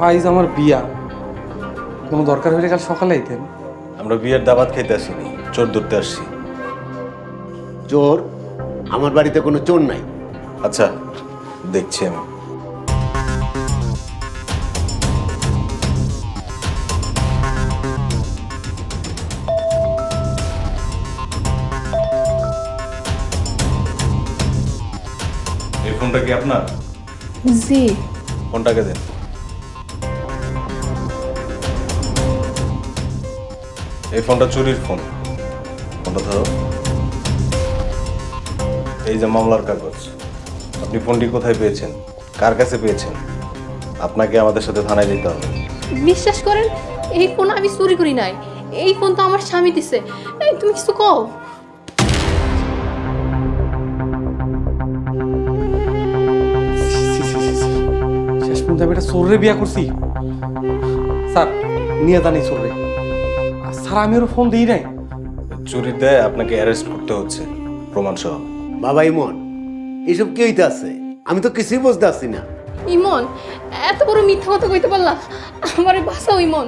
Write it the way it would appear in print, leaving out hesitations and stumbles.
আইজ আমার বিয়া, কোনো দরকার হলে কাল সকালে আইতেন। আমরা বিয়ের দাবাত খাইতে আসিনি, চোর ধরতে আসছি। চোর? আমার বাড়িতে কোনো চোর নাই। আচ্ছা, দেখছি আমি। এই ফোনটা কি আপনার? জি। ফোনটাকে দেন। এই ফোনটা চুরির ফোন। ফোনটা ধরো। এই যে মামলার কাগজ। আপনি ফোনটি কোথায় পেয়েছেন, কার কাছে পেয়েছেন? আপনাকে আমাদের সাথে থানায় যেতে হবে। বিশ্বাস করেন, এই ফোন আমি চুরি করি নাই। এই ফোন তো আমার স্বামী দিছে। এই তুমি কিছু কও। শেষ পর্যন্ত আমি একটা চোররে বিয়া করছি। স্যার, নিয়ে জানি চোররে। আর স্যার, আমি ওর ফোন দিই নাই। চুরির দেয় আপনাকে অ্যারেস্ট করতে হচ্ছে, প্রমাণ সহ। বাবা ইমন, এসব কি হইতে আছে? আমি তো কিছুই বুঝতে পারছি না। ইমন, এত বড় মিথ্যা কথা কইতে পারলা? আমারে বাঁচাও ইমন।